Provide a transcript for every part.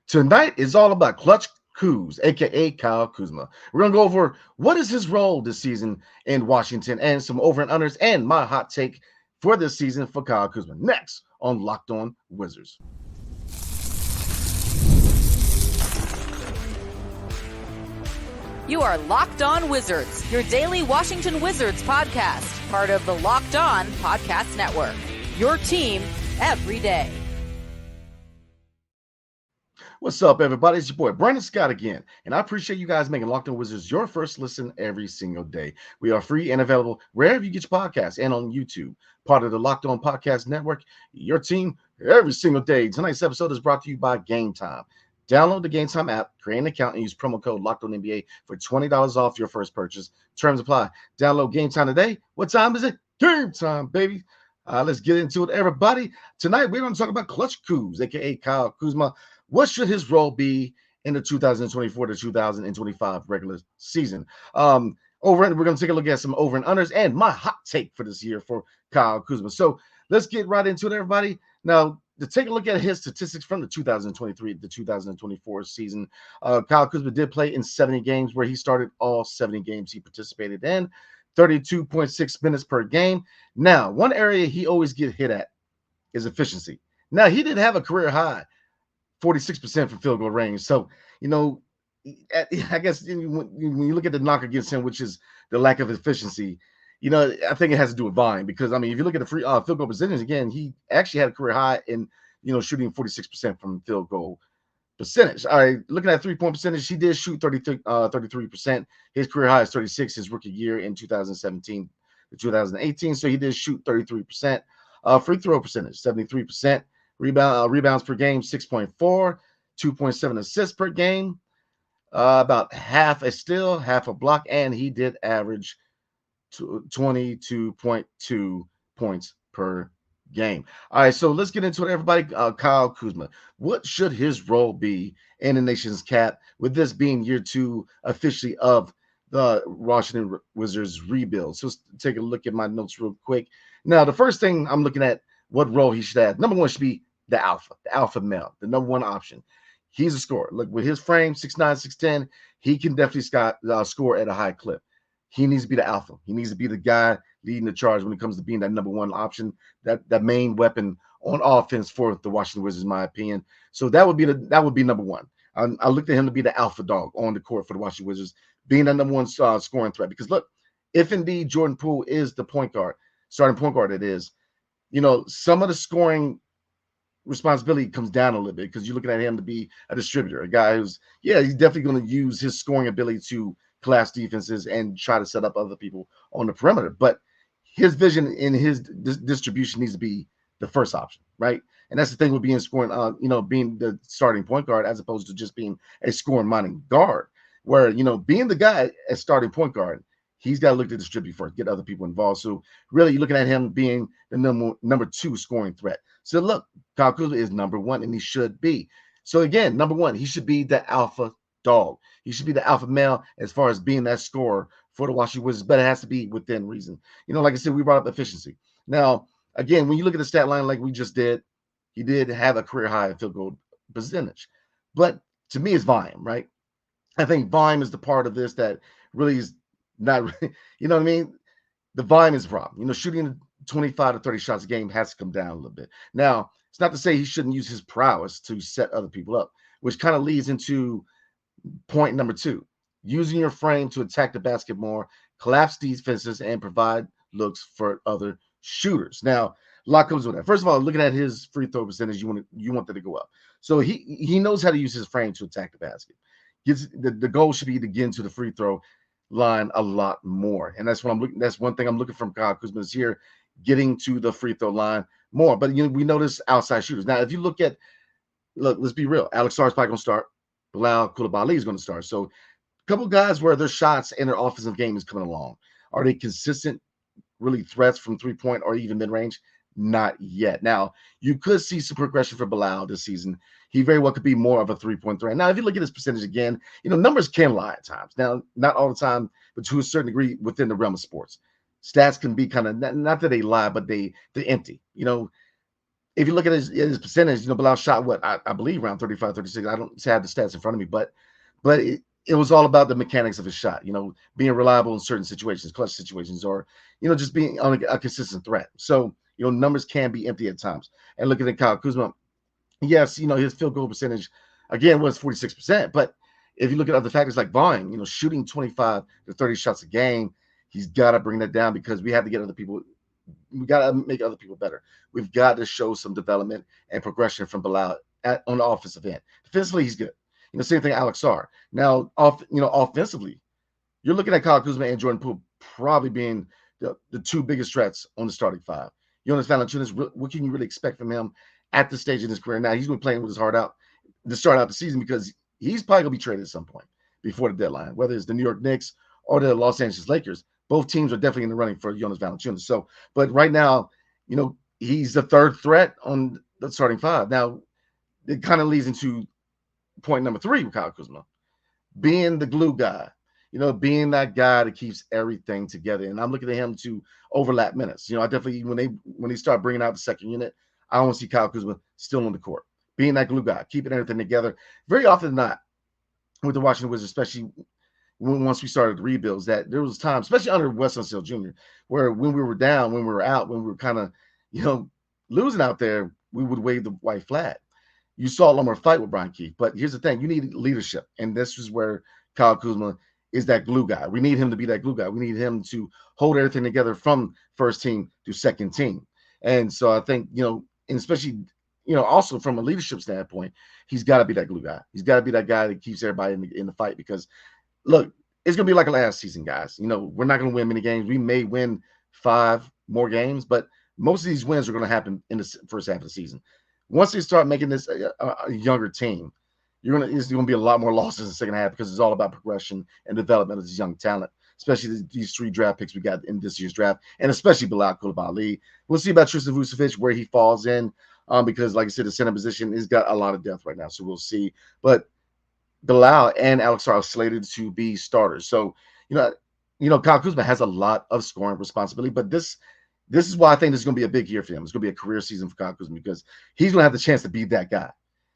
Tonight is all about Clutch Kuz, aka Kyle Kuzma. We're gonna go over what is his role this season in Washington and some over and unders and my hot take for this season for Kyle Kuzma. Next on Locked On Wizards. You are Locked On Wizards, your daily Washington Wizards podcast, part of the Locked On Podcast Network. Your team every day. What's up, everybody? It's your boy, Brandon Scott again, and I appreciate you guys making Locked On Wizards your first listen every single day. We are free and available wherever you get your podcasts and on YouTube, part of the Locked On Podcast Network, your team every single day. Tonight's episode is brought to you by Gametime. Download the Gametime app, create an account, and use promo code LOCKEDONNBA for $20 off your first purchase. Terms apply. Download Gametime today. What time is it? Game time, baby. Let's get into it, everybody. Tonight, we're going to talk about Clutch Kuz, a.k.a. Kyle Kuzma. What should his role be in the 2024 to 2025 regular season? We're going to take a look at some over and unders and my hot take for this year for Kyle Kuzma. So let's get right into it, everybody. Now, to take a look at his statistics from the 2023 to 2024 season, Kyle Kuzma did play in 70 games where he started all 70 games he participated in, 32.6 minutes per game. Now, one area he always get hit at is efficiency. Now, he did have a career high 46% from field goal range. So, I guess when you look at the knock against him, which is the lack of efficiency, I think it has to do with volume because, if you look at the free field goal percentage, again, he actually had a career high in, shooting 46% from field goal percentage. All right, looking at three-point percentage, he did shoot 33%. His career high is 36 his rookie year in 2017 to 2018. So he did shoot 33%. Free throw percentage, 73%. Rebounds per game, 6.4, 2.7 assists per game, about half a steal, half a block, and he did average 22.2 points per game. All right, so let's get into it, everybody. Kyle Kuzma, what should his role be in the nation's cap with this being year two officially of the Washington Wizards rebuild? So let's take a look at my notes real quick. Now, the first thing I'm looking at, what role he should have. Number one should be the alpha male, the number one option. He's a scorer. Look, with his frame, 6'9", 6'10", he can definitely score at a high clip. He needs to be the alpha. He needs to be the guy leading the charge when it comes to being that number one option, that main weapon on offense for the Washington Wizards, in my opinion. So that would be number one. I looked at him to be the alpha dog on the court for the Washington Wizards, being that number one scoring threat. Because look, if indeed Jordan Poole is the point guard, starting point guard, it is, some of the scoring responsibility comes down a little bit because you're looking at him to be a distributor, a guy who's, he's definitely going to use his scoring ability to collapse defenses and try to set up other people on the perimeter. But his vision in his distribution needs to be the first option, right? And that's the thing with being scoring, being the starting point guard as opposed to just being a scoring-minded guard, where, being the guy as starting point guard, he's got to look to distribute first, get other people involved. So really, you're looking at him being the number two scoring threat. So look, Kyle Kuzma is number one, and he should be. So again, number one, he should be the alpha dog. He should be the alpha male as far as being that scorer for the Washington Wizards, but it has to be within reason. Like I said, we brought up efficiency. Now, again, when you look at the stat line like we just did, he did have a career high field goal percentage. But to me, it's volume, right? I think volume is the part of this that really is not, you know what I mean? The volume is a problem. Shooting 25 to 30 shots a game has to come down a little bit. Now, it's not to say he shouldn't use his prowess to set other people up, which kind of leads into point number two, using your frame to attack the basket more, collapse defenses, and provide looks for other shooters. Now, a lot comes with that. First of all, looking at his free throw percentage, you want that to go up. So he knows how to use his frame to attack the basket. The goal should be to get into the free throw line a lot more. And that's what I'm looking. That's one thing I'm looking from Kyle Kuzma is here, getting to the free throw line more. But we notice outside shooters. Now, if you look, let's be real. Alex Sarr's probably going to start. Bilal Coulibaly is going to start. So a couple guys where their shots and their offensive game is coming along. Are they consistent, really threats from three-point or even mid-range? Not yet. Now, you could see some progression for Bilal this season. He very well could be more of a three-point threat. Now, if you look at his percentage again, numbers can lie at times. Now, not all the time, but to a certain degree within the realm of sports. Stats can be kind of, not that they lie, but they're empty. if you look at his percentage, Bilal shot what I believe around 35, 36. I don't have the stats in front of me, but it was all about the mechanics of his shot, being reliable in certain situations, clutch situations, or just being on a consistent threat. So numbers can be empty at times. And looking at Kyle Kuzma, yes, his field goal percentage again was 46%, but if you look at other factors like volume, shooting 25 to 30 shots a game, he's got to bring that down because we have to get other people. We got to make other people better. We've got to show some development and progression from Bilal on the offensive end. Defensively, he's good. Same thing, Alex Sarr. Now, offensively, you're looking at Kyle Kuzma and Jordan Poole probably being the two biggest threats on the starting five. Jonas Valanciunas, what can you really expect from him at this stage in his career? Now, he's been playing with his heart out to start out the season because he's probably going to be traded at some point before the deadline, whether it's the New York Knicks or the Los Angeles Lakers. Both teams are definitely in the running for Jonas Valanciunas. So, but right now, he's the third threat on the starting five. Now, it kind of leads into point number 3 with Kyle Kuzma, being the glue guy, being that guy that keeps everything together. And I'm looking at him to overlap minutes. I definitely, when they start bringing out the second unit, I want to see Kyle Kuzma still on the court, being that glue guy, keeping everything together. Very often not with the Washington Wizards, especially once we started the rebuilds, that there was times, especially under Wes Unseld Jr., where when we were down, when we were out, when we were kind of, losing out there, we would wave the white flag. You saw Lumber fight with Brian Keefe, but here's the thing: you need leadership, and this is where Kyle Kuzma is that glue guy. We need him to be that glue guy. We need him to hold everything together from first team to second team. And so I think, and especially, also from a leadership standpoint, he's got to be that glue guy. He's got to be that guy that keeps everybody in the fight because, look, it's going to be like last season, guys. We're not going to win many games. We may win 5 more games, but most of these wins are going to happen in the first half of the season. Once they start making this a younger team, it's going to be a lot more losses in the second half because it's all about progression and development of this young talent, especially these 3 draft picks we got in this year's draft, and especially Bilal Coulibaly. We'll see about Tristan Vucevic, where he falls in, because, like I said, the center position has got a lot of depth right now, so we'll see. But Bilal and Alex are slated to be starters. So, Kyle Kuzma has a lot of scoring responsibility, but this is why I think this is going to be a big year for him. It's going to be a career season for Kyle Kuzma because he's going to have the chance to be that guy.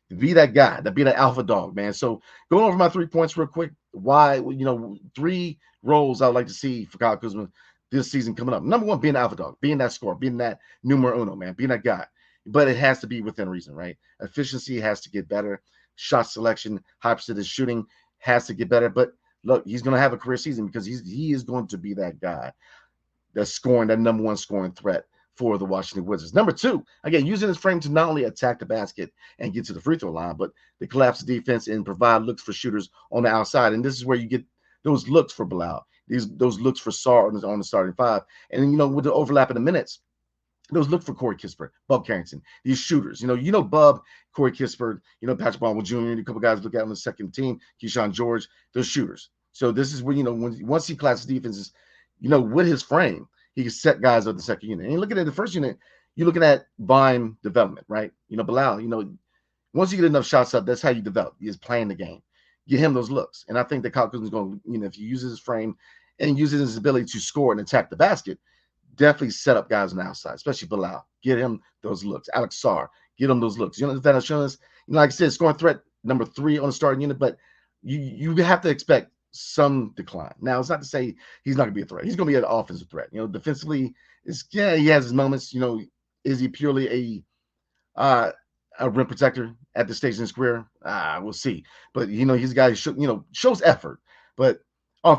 To be that guy, to be that alpha dog, man. So going over my 3 points real quick, why, 3 roles I would like to see for Kyle Kuzma this season coming up. Number 1, being an alpha dog, being that scorer, being that numero uno, man, being that guy. But it has to be within reason, right? Efficiency has to get better. Shot selection, high percentage shooting has to get better. But look, he's going to have a career season because he is going to be that guy that's scoring, that number 1 scoring threat for the Washington Wizards. Number 2, again, using his frame to not only attack the basket and get to the free throw line, but to collapse the defense and provide looks for shooters on the outside. And this is where you get those looks for Bilal, those looks for Sarr on the starting 5. And then, with the overlap in the minutes, those look for Corey Kispert, Bub Carrington, these shooters. Bub, Corey Kispert, Patrick Baldwin Jr., a couple guys look at on the second team, Keyshawn George, those shooters. So this is where, once he collapses defenses, with his frame, he can set guys up the second unit. And looking at the first unit, you're looking at volume development, right? Bilal, once you get enough shots up, that's how you develop. He's playing the game. Get him those looks. And I think that Kyle Kuzma is going to, if he uses his frame and uses his ability to score and attack the basket, definitely set up guys on the outside, especially Bilal. Get him those looks. Alex Sarr, get him those looks. Valanciunas, like I said, scoring threat number 3 on the starting unit, but you have to expect some decline. Now, it's not to say he's not going to be a threat. He's going to be an offensive threat. Defensively, he has his moments. Is he purely a rim protector at this stage in his career? We'll see. But, he's a guy who shows effort, but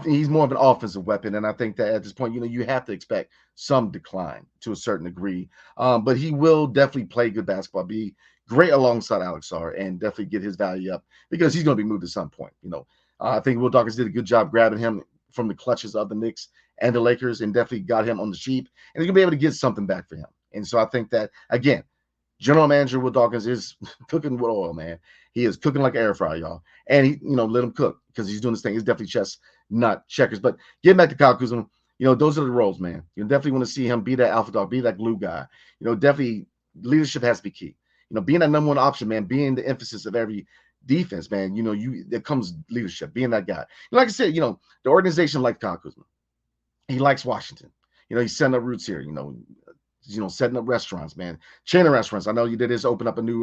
he's more of an offensive weapon. And I think that at this point, you have to expect some decline to a certain degree. But he will definitely play good basketball, be great alongside Alex Sarr, and definitely get his value up because he's going to be moved at some point. I think Will Dawkins did a good job grabbing him from the clutches of the Knicks and the Lakers and definitely got him on the cheap. And he's going to be able to get something back for him. And so I think that, again, General Manager Will Dawkins is cooking with oil, man. He is cooking like an air fryer, y'all. And he, let him cook because he's doing this thing. He's definitely chess, not checkers. But getting back to Kyle Kuzma, those are the roles, man. You definitely want to see him be that alpha dog, be that glue guy. Definitely leadership has to be key. Being that number 1 option, man, being the emphasis of every defense, man. There comes leadership, being that guy. Like I said, the organization likes Kyle Kuzma. He likes Washington. He's setting up roots here. setting up restaurants, man, chain of restaurants. I know you did this, open up a new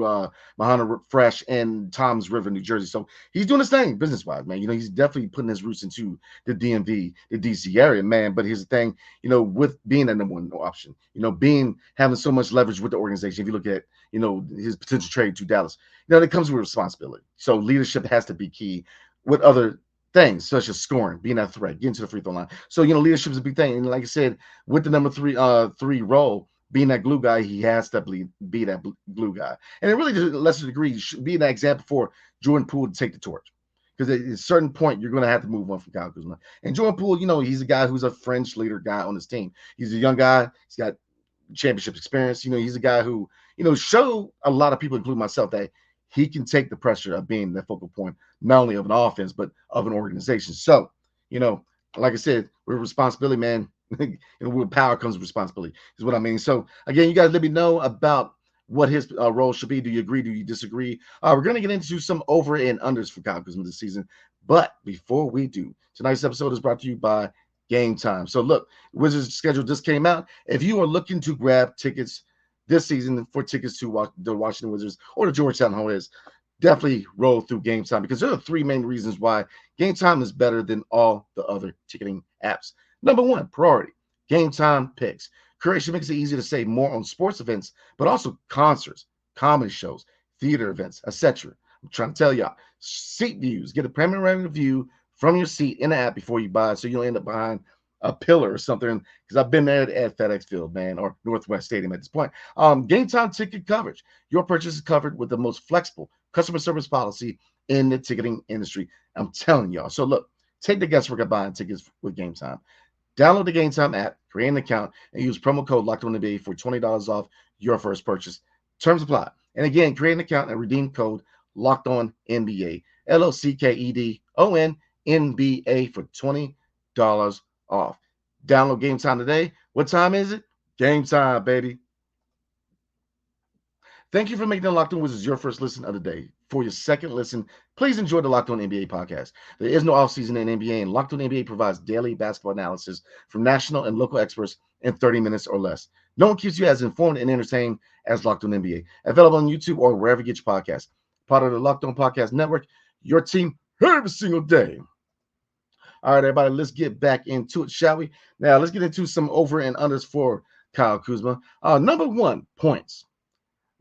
Mahana Fresh in Tom's River, New Jersey. So he's doing his thing business wise, man. He's definitely putting his roots into the DMV, the DC area, man. But here's the thing, with being that number one option, having so much leverage with the organization. If you look at, his potential trade to Dallas, that comes with responsibility. So leadership has to be key with other things such as scoring, being that threat, getting to the free throw line. So leadership is a big thing. And like I said, with the number three role, being that glue guy, he has to be that glue guy. And it really, to a lesser degree, should be that example for Jordan Poole to take the torch. Because at a certain point, you're going to have to move on from Kyle Kuzma. And Jordan Poole, he's a guy who's a French leader guy on his team. He's a young guy. He's got championship experience. He's a guy who, showed a lot of people, including myself, that he can take the pressure of being the focal point, not only of an offense, but of an organization. So, like I said, with responsibility, man, with power comes responsibility, is what I mean. So, again, you guys let me know about what his role should be. Do you agree? Do you disagree? We're going to get into some over and unders for Kyle Kuzma this season. But before we do, tonight's episode is brought to you by Gametime. So, look, Wizards' schedule just came out. If you are looking to grab tickets this season for tickets to watch the Washington Wizards or the Georgetown Hoyas, definitely roll through Gametime, because there are three main reasons why Gametime is better than all the other ticketing apps. Number one, priority. Gametime picks. Curation makes it easy to save more on sports events, but also concerts, comedy shows, theater events, etc. I'm trying to tell y'all. Seat views. Get a panoramic view from your seat in the app before you buy it, so you don't end up behind a pillar or something, because I've been there at FedEx Field, man, or Northwest Stadium at this point. Gametime ticket coverage. Your purchase is covered with the most flexible customer service policy in the ticketing industry. I'm telling y'all. So look, take the guesswork of buying tickets with Gametime. Download the Gametime app, create an account, and use promo code LOCKEDONNBA for $20 off your first purchase. Terms apply. And again, create an account and redeem code LOCKEDONNBA, LOCKEDONNBA for $20 off. Download Gametime today. What time is it? Gametime, baby. Thank you for making the Locked On Wizards your first listen of the day. For your second listen, please enjoy the Locked On NBA podcast. There is no offseason in NBA, and Locked On NBA provides daily basketball analysis from national and local experts in 30 minutes or less. No one keeps you as informed and entertained as Locked On NBA. Available on YouTube or wherever you get your podcasts. Part of the Locked On Podcast Network, your team every single day. All right, everybody, let's get back into it, shall we? Now, let's get into some over and unders for Kyle Kuzma. Number one, points.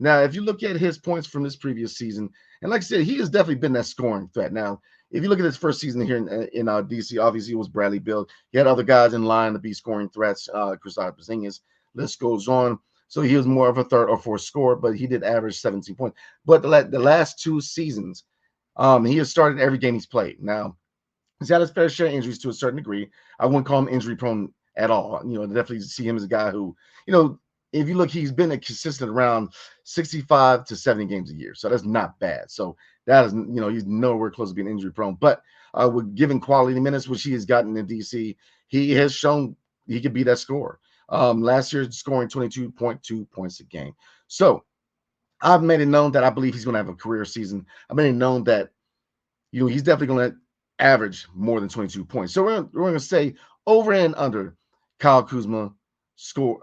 Now, if you look at his points from this previous season, and like I said, he has definitely been that scoring threat. Now, if you look at his first season here in DC, obviously it was Bradley Beal. He had other guys in line to be scoring threats, Kristaps Porzingis, list goes on. So he was more of a third or fourth scorer, but he did average 17 points. But the last two seasons, he has started every game he's played. Now, he's had his fair share of injuries to a certain degree. I wouldn't call him injury prone at all. Definitely see him as a guy who, if you look, he's been a consistent around 65 to 70 games a year. So that's not bad. So that is, he's nowhere close to being injury prone. But with given quality minutes, which he has gotten in DC, he has shown he could be that scorer. Last year, scoring 22.2 points a game. So I've made it known that I believe he's going to have a career season. I've made it known that, he's definitely going to average more than 22 points. So we're going to say over and under Kyle Kuzma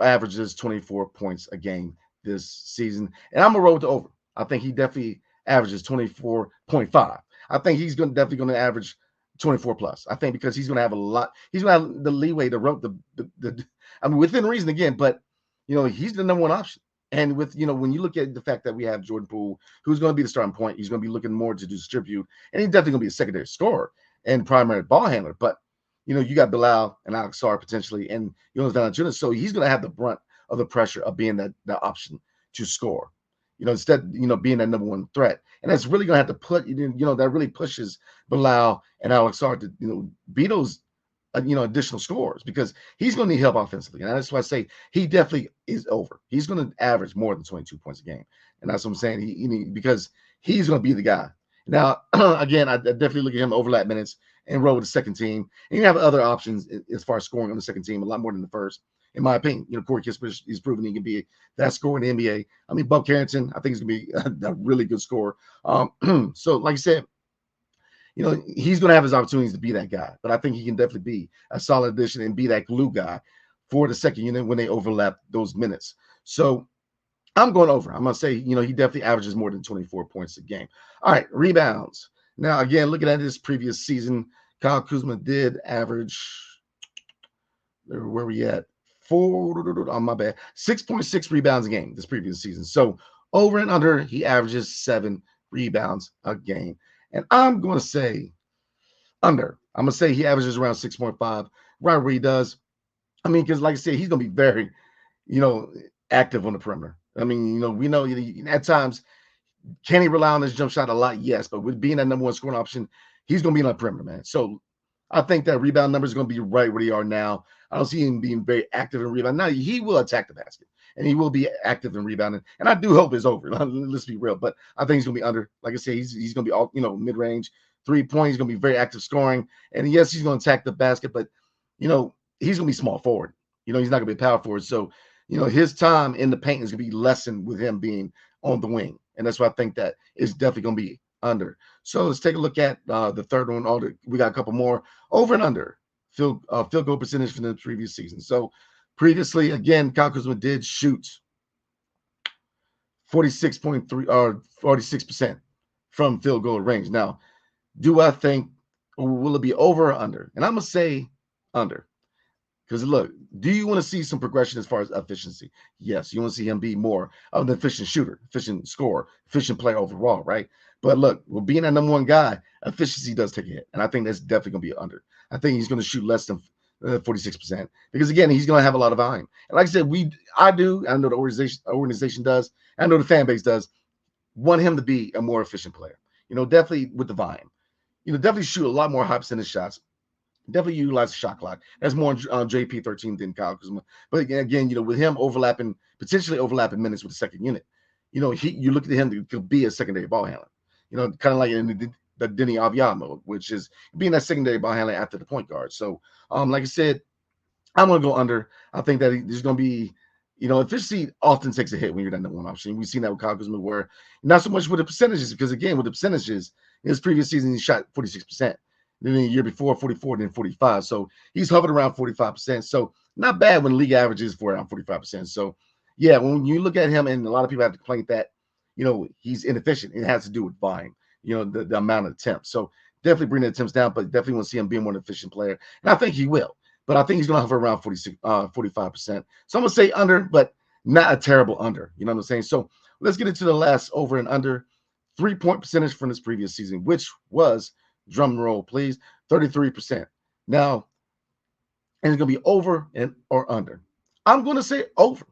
averages 24 points a game this season. And I'm going to roll with the over. I think he definitely averages 24.5. I think he's definitely going to average 24 plus. I think because he's going to have a lot. He's going to have the leeway to rope within reason again, but he's the number one option. And with, when you look at the fact that we have Jordan Poole, who's going to be the starting point, he's going to be looking more to distribute, and he's definitely going to be a secondary scorer and primary ball handler. But, you got Bilal and Alex Sarr potentially, and Jonas Valanciunas. So he's going to have the brunt of the pressure of being that option to score, instead, being that number one threat. And that's really going to have to put, that really pushes Bilal and Alex Sarr to, be those, additional scores, because he's going to need help offensively. And that's why I say he definitely is over. He's going to average more than 22 points a game. And that's what I'm saying. Because he's going to be the guy. Now, again, I definitely look at him overlap minutes and roll with the second team. And you have other options as far as scoring on the second team, a lot more than the first, in my opinion. Corey Kispert is proven he can be that scorer in the NBA. I mean, Bob Carrington, I think he's going to be a really good scorer. So, like I said, he's going to have his opportunities to be that guy. But I think he can definitely be a solid addition and be that glue guy for the second unit when they overlap those minutes. So I'm going over. I'm going to say, he definitely averages more than 24 points a game. All right, rebounds. Now, again, looking at this previous season, Kyle Kuzma did average, where we at? My bad. 6.6 rebounds a game this previous season. So over and under, he averages 7 rebounds a game. And I'm going to say under. I'm going to say he averages around 6.5, right where he does. I mean, because like I said, he's going to be very, you know, active on the perimeter. I mean, we know at times, can he rely on his jump shot a lot? Yes, but with being that number one scoring option, he's going to be on the perimeter, man. So I think that rebound numbers are going to be right where they are now. I don't see him being very active in rebound. Now, he will attack the basket, and he will be active in rebounding. And I do hope it's over. Let's be real. But I think he's going to be under. Like I said, he's going to be all, mid-range, 3-point. He's going to be very active scoring. And yes, he's going to attack the basket, but, he's going to be small forward. He's not going to be a power forward. So, his time in the paint is going to be lessened with him being on the wing. And that's why I think that it's definitely going to be under. So let's take a look at the third one. We got a couple more. Over and under field goal percentage from the previous season. So previously, again, Kyle Kuzma did shoot 46.3 or 46% from field goal range. Now, do I think, will it be over or under? And I'm going to say under. Because look, do you want to see some progression as far as efficiency? Yes, you want to see him be more of an efficient shooter, efficient scorer, efficient player overall, right? But look, being that number one guy, efficiency does take a hit. And I think that's definitely going to be under. I think he's going to shoot less than 46%. Because again, he's going to have a lot of volume. And like I said, I know the organization does, I know the fan base does, want him to be a more efficient player. Definitely with the volume. Definitely shoot a lot more high percentage shots. Definitely utilize the shot clock. That's more on JP13 than Kyle Kuzma. But again, with him potentially overlapping minutes with the second unit, you look at him to be a secondary ball handler. Kind of like in the Denny Avia mode, which is being that secondary ball handler after the point guard. So, like I said, I'm going to go under. I think that there's going to be, efficiency often takes a hit when you're that number one option. We've seen that with Kyle Kuzma, where not so much with the percentages, because again, with the percentages, in his previous season, he shot 46%. Then the year before, 44, then 45. So he's hovered around 45%. So not bad when league averages for around 45%. So yeah, when you look at him, and a lot of people have to complain that, he's inefficient. It has to do with volume, the amount of attempts. So definitely bring the attempts down, but definitely want to see him be a more efficient player. And I think he will. But I think he's going to hover around 45%. So I'm going to say under, but not a terrible under. You know what I'm saying? So let's get into the last over and under 3-point percentage from this previous season, which was, drum roll, please, 33%. Now, and it's going to be over or under. I'm going to say over.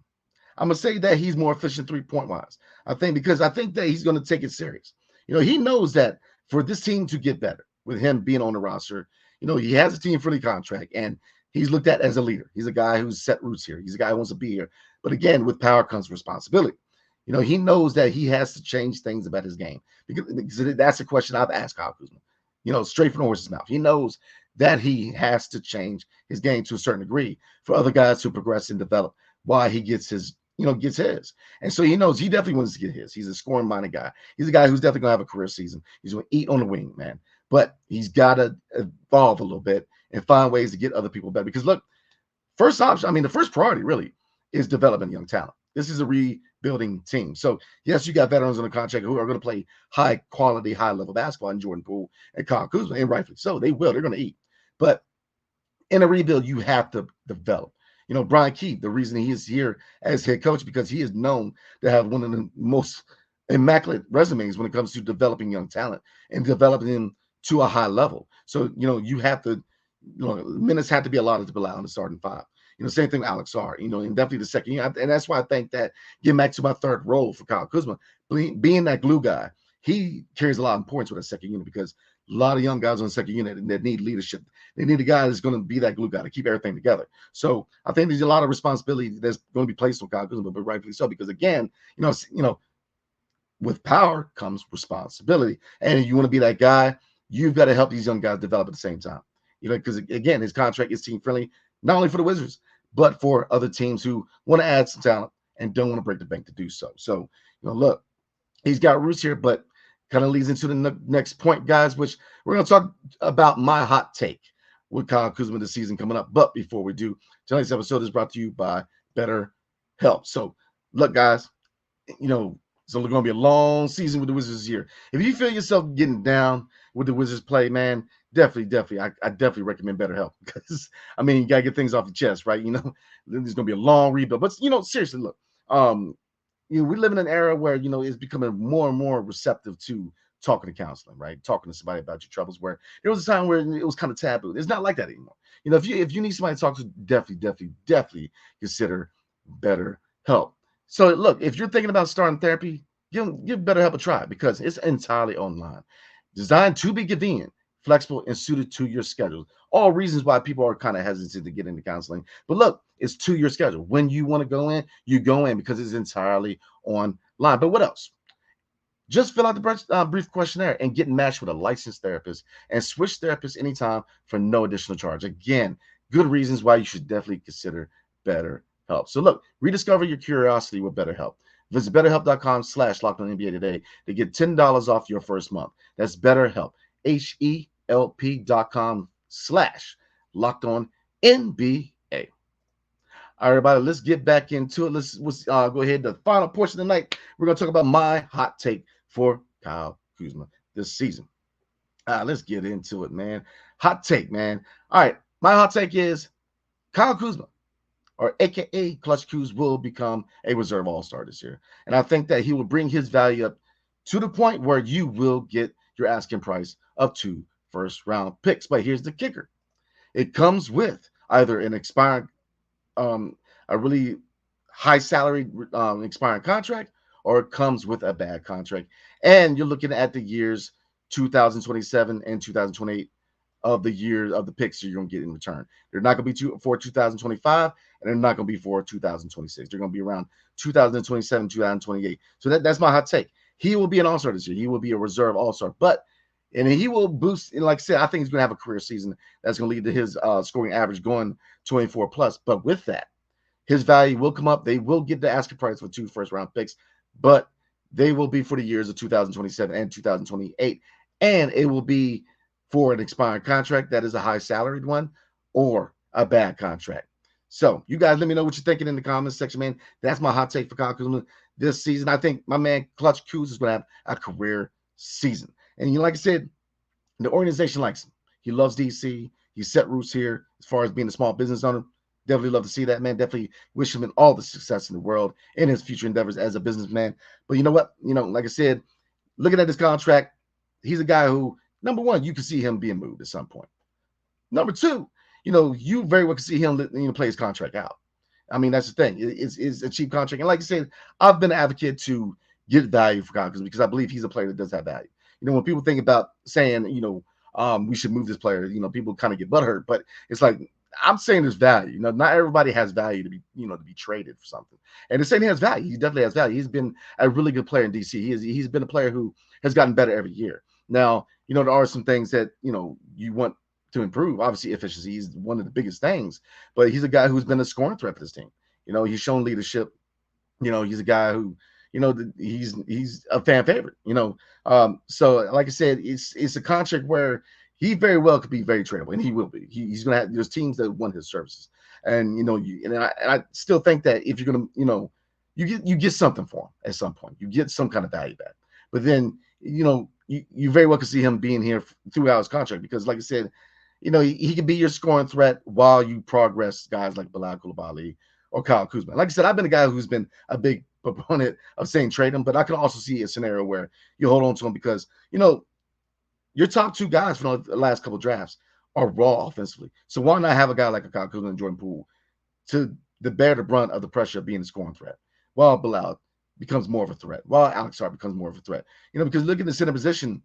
I'm going to say that he's more efficient 3-point wise. I think that he's going to take it serious. He knows that for this team to get better, with him being on the roster, he has a team-friendly contract, and he's looked at as a leader. He's a guy who's set roots here. He's a guy who wants to be here. But again, with power comes responsibility. He knows that he has to change things about his game, because that's a question I've asked Kyle Kuzma. Straight from the horse's mouth. He knows that he has to change his game to a certain degree for other guys to progress and develop while he gets his. And so he knows he definitely wants to get his. He's a scoring-minded guy. He's a guy who's definitely going to have a career season. He's going to eat on the wing, man. But he's got to evolve a little bit and find ways to get other people better. Because look, the first priority really is developing young talent. This is a rebuilding team. So, yes, you got veterans on the contract who are going to play high-quality, high-level basketball in Jordan Poole and Kyle Kuzma, and rightfully so. They will. They're going to eat. But in a rebuild, you have to develop. Brian Keith, the reason he is here as head coach, because he is known to have one of the most immaculate resumes when it comes to developing young talent and developing them to a high level. So, you have to, minutes have to be allotted to be allowed in the starting five. Same thing with Alex Sarr, and definitely the second year. And that's why I think that, getting back to my third role for Kyle Kuzma, being that glue guy, he carries a lot of importance with a second unit, because a lot of young guys on the second unit that need leadership. They need a guy that's going to be that glue guy to keep everything together. So I think there's a lot of responsibility that's going to be placed on Kyle Kuzma, but rightfully so, because again, with power comes responsibility. And you want to be that guy, you've got to help these young guys develop at the same time. Because again, his contract is team friendly, not only for the Wizards, but for other teams who want to add some talent and don't want to break the bank to do so. So, look, he's got roots here, but kind of leads into the next point, guys, which we're going to talk about my hot take with Kyle Kuzma this season coming up. But before we do, tonight's episode is brought to you by BetterHelp. So look, guys, it's only going to be a long season with the Wizards this year. If you feel yourself getting down with the Wizards play, man, definitely, I definitely recommend BetterHelp because you got to get things off your chest, right? There's going to be a long rebuild, but seriously, look, um, we live in an era where it's becoming more and more receptive to talking to counseling, right? Talking to somebody about your troubles. Where there was a time where it was kind of taboo. It's not like that anymore. If you need somebody to talk to, definitely consider BetterHelp. So look, if you're thinking about starting therapy, give BetterHelp a try because it's entirely online, designed to be convenient, flexible, and suited to your schedule. All reasons why people are kind of hesitant to get into counseling. But look, it's to your schedule. When you want to go in, you go in because it's entirely online. But what else? Just fill out the brief questionnaire and get matched with a licensed therapist and switch therapists anytime for no additional charge. Again, good reasons why you should definitely consider BetterHelp. So look, rediscover your curiosity with BetterHelp. Visit betterhelp.com/LockedOnNBA today to get $10 off your first month. That's BetterHelp, HELP.com/LockedOnNBA. All right, everybody, let's get back into it. Let's go ahead to the final portion of the night. We're going to talk about my hot take for Kyle Kuzma this season. Let's get into it, man. Hot take, man. All right, my hot take is Kyle Kuzma, or AKA Clutch Kuz, will become a reserve all-star this year. And I think that he will bring his value up to the point where you will get your asking price of 2 first-round picks. But here's the kicker. It comes with either an expiring a really high salary expiring contract, or it comes with a bad contract. And you're looking at the years 2027 and 2028 of the year of the picks you're going to get in return. They're not going to be for 2025, and they're not going to be for 2026. They're going to be around 2027, 2028. So that's my hot take. He will be an all-star this year. He will be a reserve all-star, and he will boost. And like I said, I think he's going to have a career season that's going to lead to his scoring average going 24 plus. But with that, his value will come up. They will get the asking price for 2 first-round picks, but they will be for the years of 2027 and 2028, and it will be for an expiring contract that is a high salaried one or a bad contract. So you guys let me know what you're thinking in the comments section, man. That's my hot take for Kyle Kuzma this season. I think my man Clutch Kuz is going to have a career season. And like I said, the organization likes him. He loves DC. He set roots here as far as being a small business owner. Definitely love to see that, man. Definitely wish him all the success in the world in his future endeavors as a businessman. But you know what? Like I said, looking at this contract, he's a guy who, number one, you can see him being moved at some point. Number two, you very well can see him play his contract out. That's the thing. It's a cheap contract. And like I said, I've been an advocate to get value for Kyle because I believe he's a player that does have value. When people think about saying, we should move this player, people kind of get butthurt. But it's like, I'm saying there's value. Not everybody has value to be traded for something. And to say he has value, he definitely has value. He's been a really good player in DC. He's been a player who has gotten better every year. Now, there are some things that you want to improve. Obviously, efficiency is one of the biggest things. But he's a guy who's been a scoring threat for this team. He's shown leadership. He's a guy who he's a fan favorite. So like I said, it's a contract where he very well could be very tradable, and he will be. He's going to have. There's teams that want his services, and I still think that if you're going to, you get something for him at some point. You get some kind of value back, but then you very well could see him being here throughout his contract because, like I said, he could be your scoring threat while you progress guys like Bilal Coulibaly or Kyle Kuzma. Like I said, I've been a guy who's been a big proponent of saying trade him, but I can also see a scenario where you hold on to him because your top 2 guys from the last couple of drafts are raw offensively. So why not have a guy like a Kyle Kuzma and Jordan Poole to bear the brunt of the pressure of being a scoring threat, while Bilal becomes more of a threat, while Alex Hart becomes more of a threat. Because look at the center position.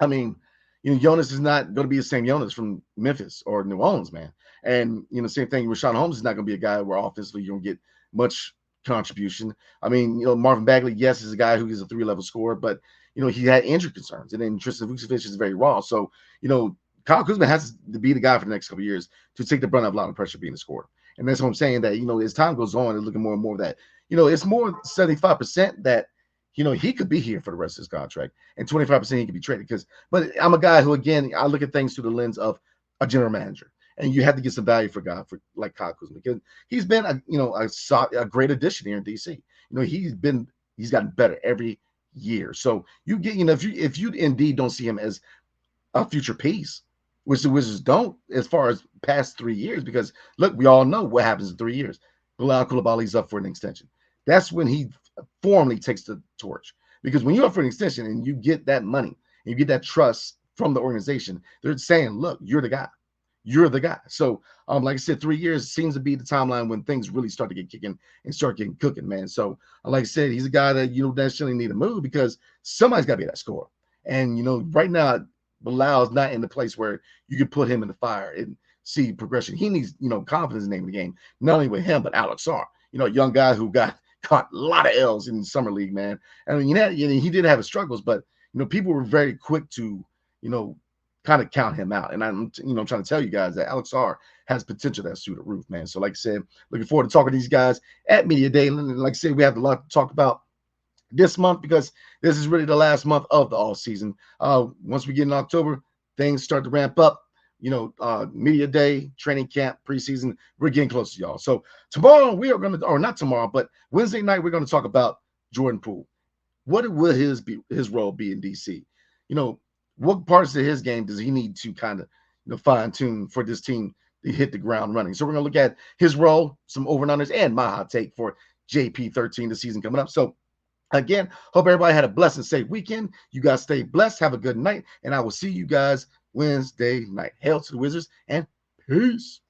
Jonas is not going to be the same Jonas from Memphis or New Orleans, man. And same thing. Rashawn Holmes is not going to be a guy where offensively you don't get much contribution. Marvin Bagley, yes, is a guy who is a 3-level scorer, but he had injury concerns, and then Tristan Vucevic is very raw. So, Kyle Kuzma has to be the guy for the next couple of years to take the brunt of a lot of pressure being a scorer. And that's what I'm saying, that, as time goes on, it's looking more and more of that. It's more 75% that, he could be here for the rest of his contract, and 25% he could be traded. But I'm a guy who, again, I look at things through the lens of a general manager. And you have to get some value for a guy like Kyle Kuzma because he's been a great addition here in DC. he's gotten better every year. So you get, if you indeed don't see him as a future piece, which the Wizards don't as far as past 3 years, because look, we all know what happens in 3 years. Bilal Koulibaly's up for an extension. That's when he formally takes the torch. Because when you're up for an extension and you get that money and you get that trust from the organization, they're saying, look, you're the guy. You're the guy. So, like I said, 3 years seems to be the timeline when things really start to get kicking and start getting cooking, man. So, like I said, he's a guy that you don't necessarily need to move because somebody's got to be that scorer. And right now, Bilal's not in the place where you could put him in the fire and see progression. He needs, confidence in the name of the game. Not only with him, but Alex Sarr, a young guy who got caught a lot of L's in the summer league, man. I mean, he did have his struggles, but people were very quick to, kind of count him out. And I'm, trying to tell you guys that Alex Sarr has potential that's through the roof, man. So, like I said, looking forward to talking to these guys at Media Day. And like I said, we have a lot to talk about this month because this is really the last month of the off season. Once we get in October, things start to ramp up. Media Day, training camp, preseason. We're getting close to y'all. So tomorrow we are going to, or not tomorrow, but Wednesday night we're going to talk about Jordan Poole. What will his role be in DC? What parts of his game does he need to kind of fine tune for this team to hit the ground running? So we're going to look at his role, some over and unders, and my hot take for JP13 the season coming up. So again, hope everybody had a blessed and safe weekend. You guys stay blessed. Have a good night. And I will see you guys Wednesday night. Hail to the Wizards and peace.